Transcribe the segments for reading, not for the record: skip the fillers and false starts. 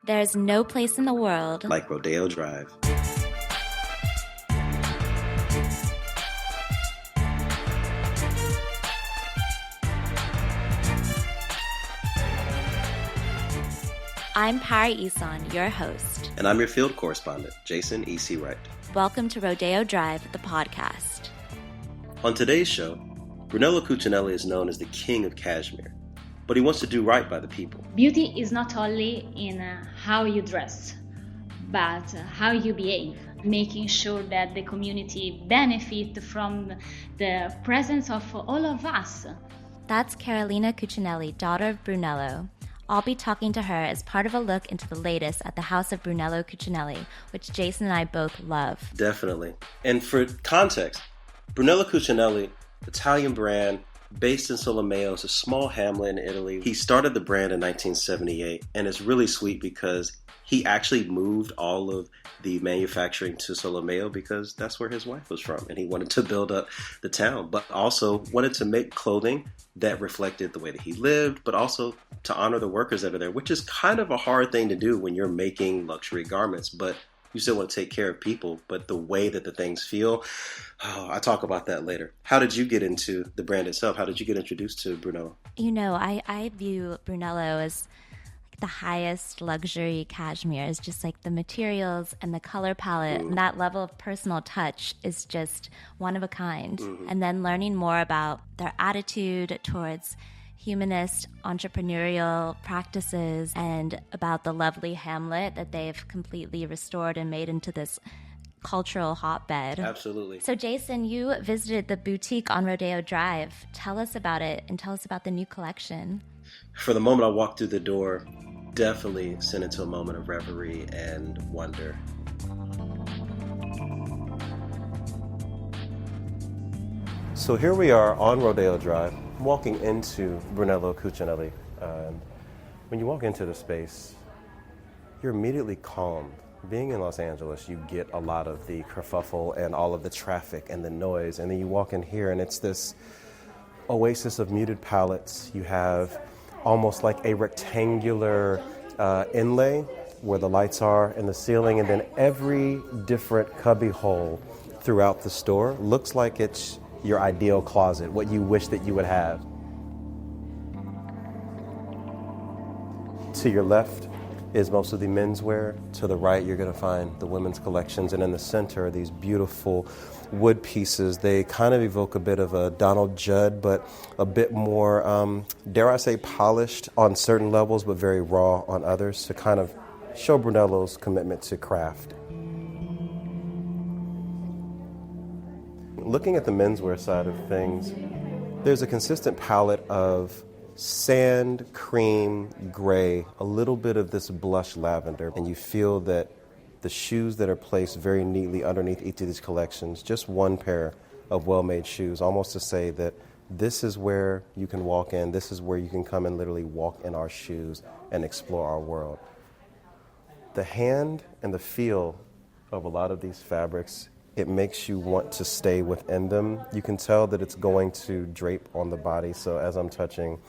There's no place in the world like Rodeo Drive. I'm Pari Ehsan, your host. And I'm your field correspondent, Jason E.C. Wright. Welcome to Rodeo Drive, the podcast. On today's show, Brunello Cucinelli is known as the king of cashmere, but he wants to do right by the people. Beauty is not only in how you dress, but how you behave, making sure that the community benefit from the presence of all of us. That's Carolina Cucinelli, daughter of Brunello. I'll be talking to her as part of a look into the latest at the house of Brunello Cucinelli, which Jason and I both love. Definitely. And for context, Brunello Cucinelli, Italian brand, based in Solomeo, it's a small hamlet in Italy. He started the brand in 1978, and it's really sweet because he actually moved all of the manufacturing to Solomeo because that's where his wife was from, and he wanted to build up the town, but also wanted to make clothing that reflected the way that he lived, but also to honor the workers that are there, which is kind of a hard thing to do when you're making luxury garments, but you still want to take care of people, but the way that the things feel, I talk about that later. How did you get into the brand itself? How did you get introduced to Brunello? You know, I view Brunello as the highest luxury cashmere. Is just like the materials and the color palette and that level of personal touch is just one of a kind. And then learning more about their attitude towards humanist entrepreneurial practices and about the lovely hamlet that they've completely restored and made into this cultural hotbed. Absolutely. So Jason, you visited the boutique on Rodeo Drive. Tell us about it and tell us about the new collection. For the moment I walked through the door, definitely sent into a moment of reverie and wonder. So here we are on Rodeo Drive, walking into Brunello Cucinelli. When you walk into the space, you're immediately calmed. Being in Los Angeles, you get a lot of the kerfuffle and all of the traffic and the noise, and then you walk in here and it's this oasis of muted palettes. You have almost like a rectangular inlay where the lights are in the ceiling, and then every different cubby hole throughout the store looks like it's your ideal closet, what you wish that you would have. To your left is most of the menswear. To the right, you're going to find the women's collections, and in the center are these beautiful wood pieces. They kind of evoke a bit of a Donald Judd, but a bit more, dare I say, polished on certain levels, but very raw on others, to kind of show Brunello's commitment to craft. Looking at the menswear side of things, there's a consistent palette of sand, cream, gray, a little bit of this blush lavender, and you feel that the shoes that are placed very neatly underneath each of these collections, just one pair of well-made shoes, almost to say that this is where you can walk in, this is where you can come and literally walk in our shoes and explore our world. The hand and the feel of a lot of these fabrics, it makes you want to stay within them. You can tell that it's going to drape on the body. So as I'm touching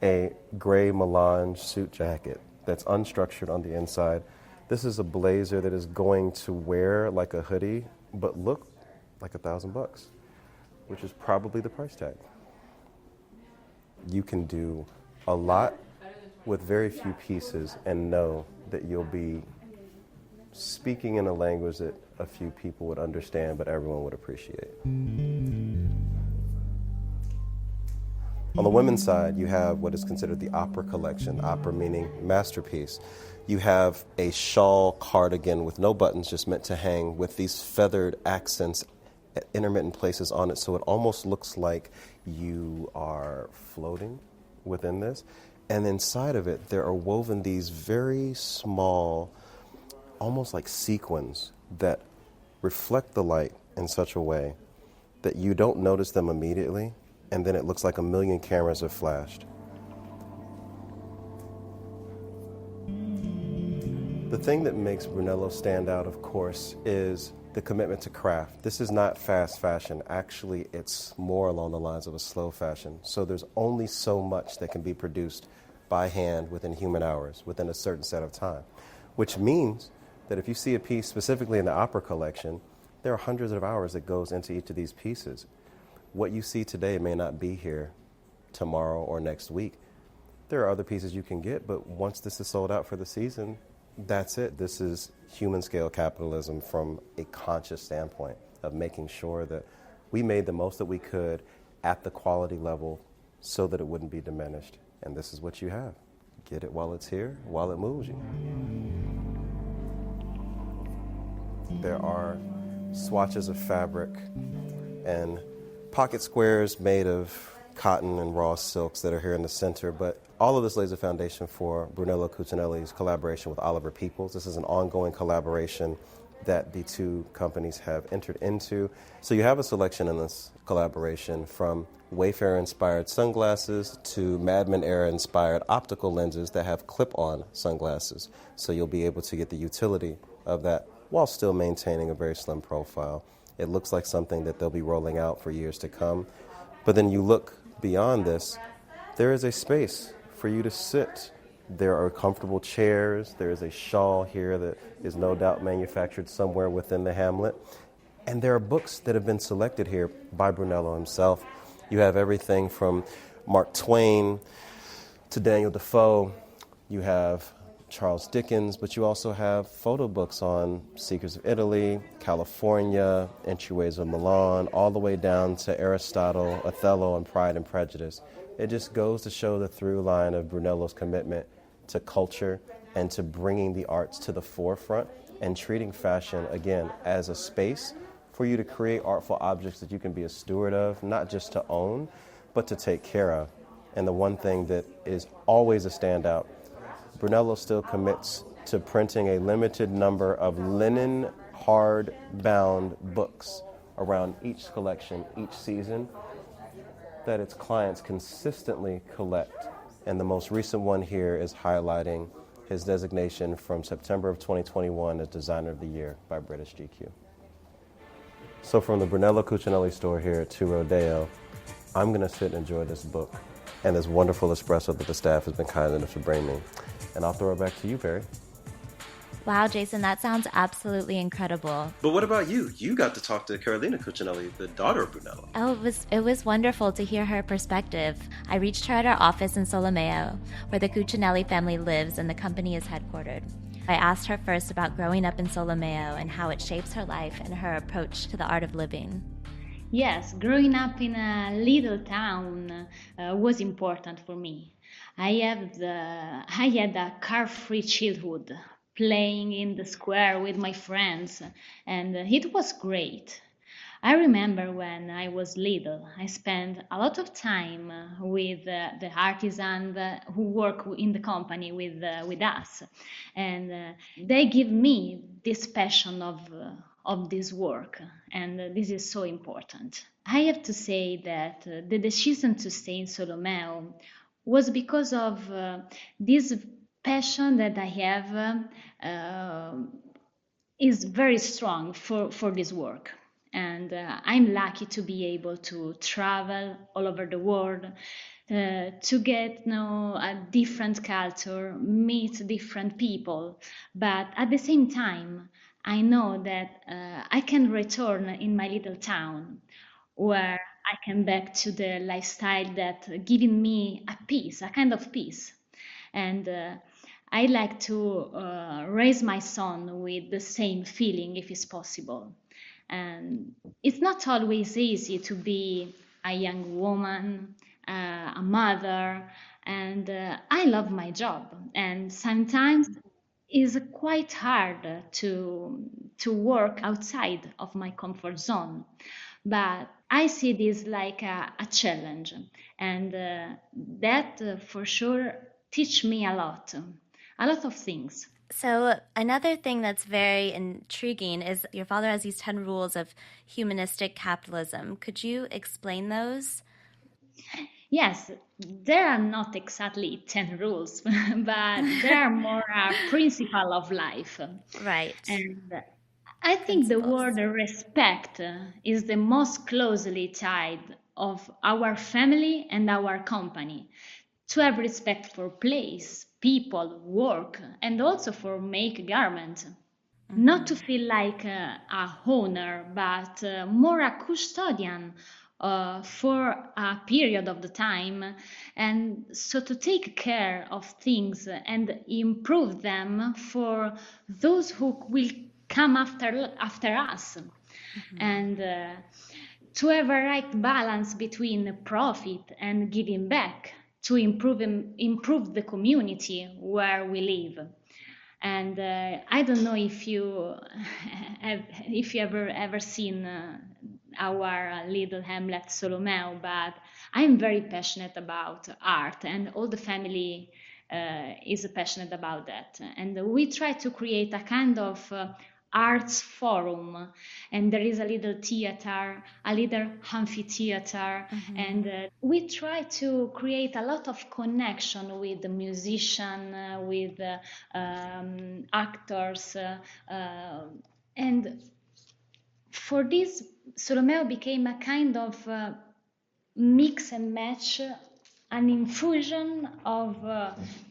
a gray melange suit jacket that's unstructured on the inside, this is a blazer that is going to wear like a hoodie, but look like $1,000, which is probably the price tag. You can do a lot with very few pieces and know that you'll be speaking in a language that a few people would understand, but everyone would appreciate. On the women's side, you have what is considered the opera collection, opera meaning masterpiece. You have a shawl cardigan with no buttons, just meant to hang, with these feathered accents at intermittent places on it, so it almost looks like you are floating within this. And inside of it, there are woven these very small, almost like sequins that reflect the light in such a way that you don't notice them immediately, and then it looks like a million cameras have flashed. The thing that makes Brunello stand out, of course, is the commitment to craft. This is not fast fashion. Actually, it's more along the lines of a slow fashion. So there's only so much that can be produced by hand within human hours, within a certain set of time. which means that if you see a piece specifically in the opera collection, there are hundreds of hours that goes into each of these pieces. What you see today may not be here tomorrow or next week. There are other pieces you can get, but once this is sold out for the season, that's it. This is human scale capitalism from a conscious standpoint of making sure that we made the most that we could at the quality level so that it wouldn't be diminished. And this is what you have. Get it while it's here, while it moves you. There are swatches of fabric and pocket squares made of cotton and raw silks that are here in the center, but all of this lays a foundation for Brunello Cucinelli's collaboration with Oliver Peoples. This is an ongoing collaboration that the two companies have entered into. So you have a selection in this collaboration from Wayfarer-inspired sunglasses to Mad Men era-inspired optical lenses that have clip-on sunglasses. So you'll be able to get the utility of that while still maintaining a very slim profile. It looks like something that they'll be rolling out for years to come. But then you look beyond this, there is a space for you to sit. There are comfortable chairs. There is a shawl here that is no doubt manufactured somewhere within the hamlet. And there are books that have been selected here by Brunello himself. You have everything from Mark Twain to Daniel Defoe. You have Charles Dickens, but you also have photo books on Secrets of Italy, California, Entryways of Milan, all the way down to Aristotle, Othello, and Pride and Prejudice. It just goes to show the through line of Brunello's commitment to culture and to bringing the arts to the forefront and treating fashion, again, as a space for you to create artful objects that you can be a steward of, not just to own, but to take care of. And the one thing that is always a standout, Brunello still commits to printing a limited number of linen hard-bound books around each collection, each season, that its clients consistently collect. And the most recent one here is highlighting his designation from September of 2021 as Designer of the Year by British GQ. So from the Brunello Cucinelli store here to Rodeo, I'm going to sit and enjoy this book and this wonderful espresso that the staff has been kind enough to bring me. And I'll throw it back to you, Pari. Wow, Jason, that sounds absolutely incredible. But what about you? You got to talk to Carolina Cucinelli, the daughter of Brunello. Oh, it was wonderful to hear her perspective. I reached her at our office in Solomeo, where the Cucinelli family lives and the company is headquartered. I asked her first about growing up in Solomeo and how it shapes her life and her approach to the art of living. Yes, growing up in a little town was important for me. I had a car-free childhood, playing in the square with my friends, and it was great. I remember when I was little, I spent a lot of time with the artisans who work in the company with us, and they give me this passion of this work, and this is so important. I have to say that the decision to stay in Solomeo was because of this passion that I have is very strong for this work. And I'm lucky to be able to travel all over the world, to get to know a different culture, meet different people. But at the same time, I know that I can return in my little town where I can back to the lifestyle that giving me a peace, a kind of peace. And I like to raise my son with the same feeling if it's possible. And it's not always easy to be a young woman, a mother, and I love my job. And sometimes it's quite hard to work outside of my comfort zone. But I see this like a challenge, and that for sure teach me a lot of things. So another thing that's very intriguing is your father has these 10 rules of humanistic capitalism. Could you explain those? Yes, there are not exactly 10 rules, but there are more principles of life. Right. And I think the word respect is the most closely tied of our family and our company. To have respect for place, people work and also for make garments. Not to Mm-hmm. feel like a owner, but more a custodian for a period of the time, and so to take care of things and improve them for those who will come after us, Mm-hmm. and to have a right balance between profit and giving back to improve the community where we live. And I don't know if you have, if you ever seen our little hamlet Solomeo, but I'm very passionate about art, and all the family is passionate about that. And we try to create a kind of arts forum, and there is a little theater, a little amphitheater, and Mm-hmm. we try to create a lot of connection with the musician, with actors, and for this, Solomeo became a kind of mix and match, an infusion of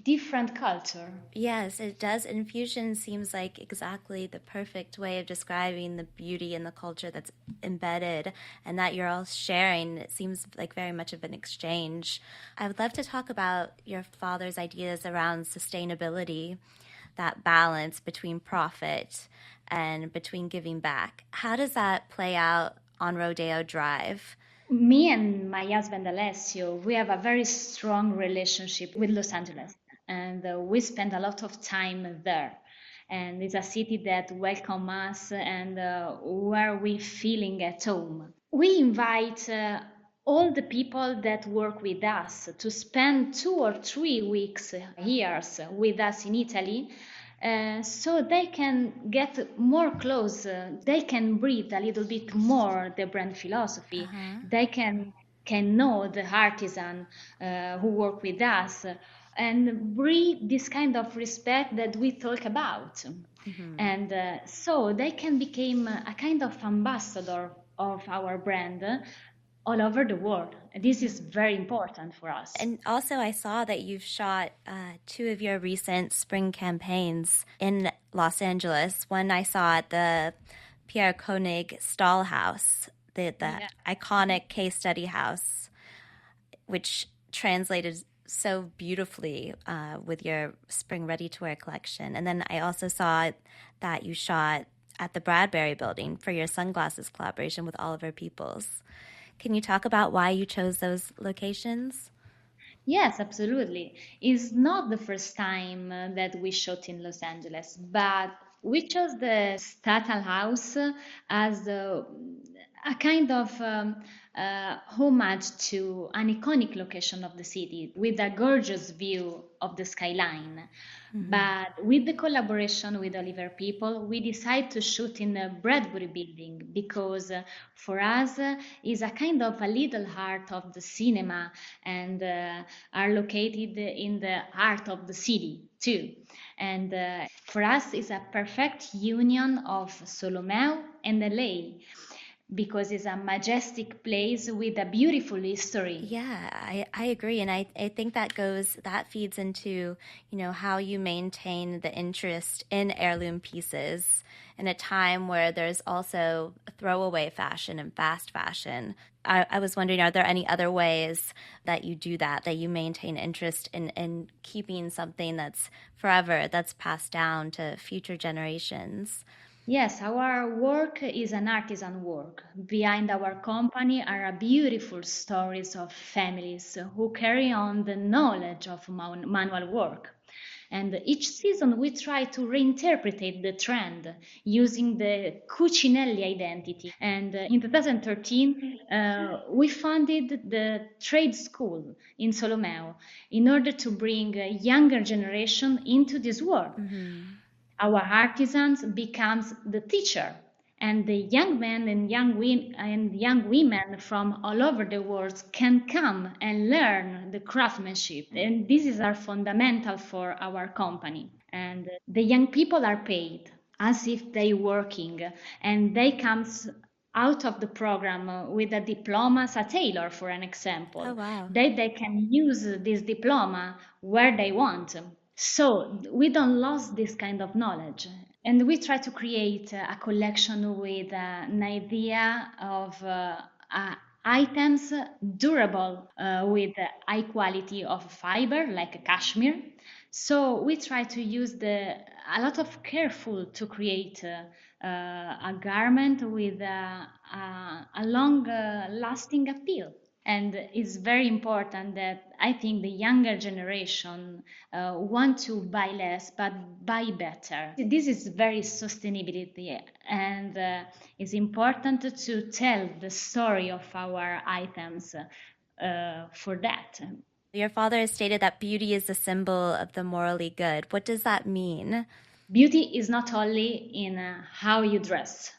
different culture. Yes, it does. Infusion seems like exactly the perfect way of describing the beauty and the culture that's embedded and that you're all sharing. It seems like very much of an exchange. I would love to talk about your father's ideas around sustainability, that balance between profit and between giving back. How does that play out on Rodeo Drive? Me and my husband Alessio, we have a very strong relationship with Los Angeles, and we spend a lot of time there. And it's a city that welcomes us and where we feeling at home. We invite all the people that work with us to spend 2 or 3 weeks here with us in Italy, so they can get more close, they can breathe a little bit more the brand philosophy, Uh-huh. they can know the artisan who work with us, and breathe this kind of respect that we talk about. Mm-hmm. And so they can become a kind of ambassador of our brand all over the world. This is Mm-hmm. very important for us. And also, I saw that you've shot two of your recent spring campaigns in Los Angeles. One I saw at the Pierre Koenig Stall House, the Yeah. iconic case study house, which translated so beautifully with your spring ready to wear collection. And then I also saw that you shot at the Bradbury Building for your sunglasses collaboration with Oliver Peoples. Can you talk about why you chose those locations? Yes, absolutely. It's not the first time that we shot in Los Angeles, but we chose the Staten House as a kind of homage to an iconic location of the city with a gorgeous view of the skyline. Mm-hmm. But with the collaboration with Oliver People, we decided to shoot in the Bradbury building because for us is a kind of a little heart of the cinema, and are located in the heart of the city too. And for us is a perfect union of Solomeo and LA because it's a majestic place with a beautiful history. Yeah, I agree. And I think that feeds into, how you maintain the interest in heirloom pieces in a time where there's also throwaway fashion and fast fashion. I was wondering, are there any other ways that you do that you maintain interest in keeping something that's forever, that's passed down to future generations? Yes, our work is an artisan work. Behind our company are beautiful stories of families who carry on the knowledge of manual work. And each season we try to reinterpret the trend using the Cucinelli identity. And in 2013, we founded the trade school in Solomeo in order to bring a younger generation into this world. Mm-hmm. Our artisans becomes the teacher, and the young men and young women from all over the world can come and learn the craftsmanship. And this is our fundamental for our company. And the young people are paid as if they working, and they comes out of the program with a diploma as a tailor, for an Oh, example. wow. They can use this diploma where they want. So we don't lose this kind of knowledge. And we try to create a collection with an idea of items durable with high quality of fiber like cashmere. So we try to use a lot of careful to create a garment with a long lasting appeal. And it's very important that I think the younger generation want to buy less but buy better. This is very sustainability, and it's important to tell the story of our items for that. Your father has stated that beauty is a symbol of the morally good. What does that mean? Beauty is not only in how you dress,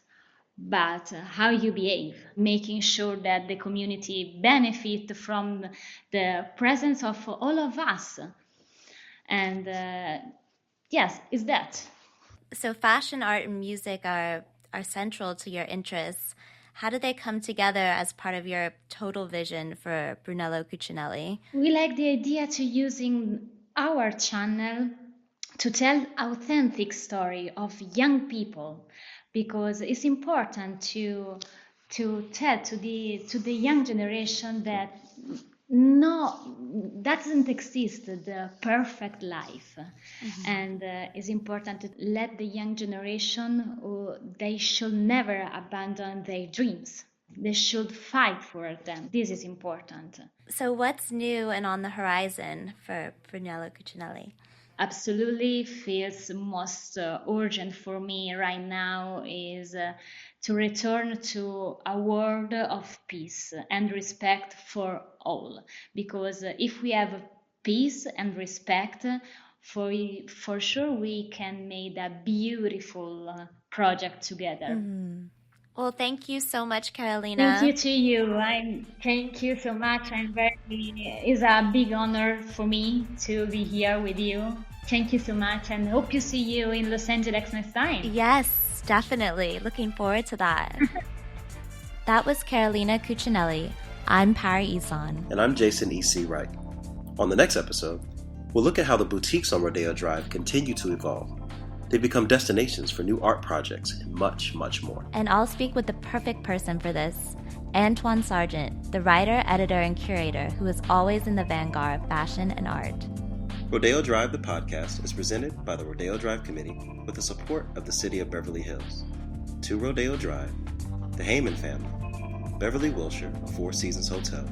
but how you behave, making sure that the community benefit from the presence of all of us. And yes, it's that. So fashion, art, and music are central to your interests. How do they come together as part of your total vision for Brunello Cucinelli? We like the idea to using our channel to tell authentic story of young people, because it's important to tell to the young generation that doesn't exist the perfect life. And it's important to let the young generation they should never abandon their dreams. They should fight for them. This is important. So what's new and on the horizon for Brunello Cucinelli? Absolutely feels most urgent for me right now is to return to a world of peace and respect for all. Because if we have peace and respect, for sure we can make a beautiful project together. Well, thank you so much, Carolina. Thank you to you. Thank you so much. It's a big honor for me to be here with you. Thank you so much, and hope to see you in Los Angeles next time. Yes, definitely. Looking forward to that. That was Carolina Cucinelli. I'm Pari Ehsan. And I'm Jason E.C. Wright. On the next episode, we'll look at how the boutiques on Rodeo Drive continue to evolve. They become destinations for new art projects and much, much more. And I'll speak with the perfect person for this, Antoine Sargent, the writer, editor, and curator who is always in the vanguard of fashion and art. Rodeo Drive, the podcast, is presented by the Rodeo Drive Committee with the support of the City of Beverly Hills. To Rodeo Drive, the Heyman family, Beverly Wilshire, Four Seasons Hotel,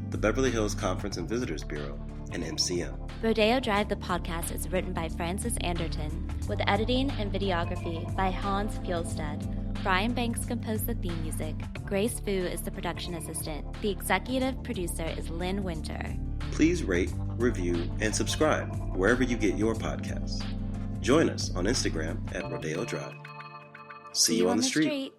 the Beverly Hills Conference and Visitors Bureau, and MCM. Rodeo Drive, the podcast, is written by Francis Anderton, with editing and videography by Hans Fjolstad. Brian Banks composed the theme music. Grace Fu is the production assistant. The executive producer is Lynn Winter. Please rate, review, and subscribe wherever you get your podcasts. Join us on Instagram at Rodeo Drive. See you on the street.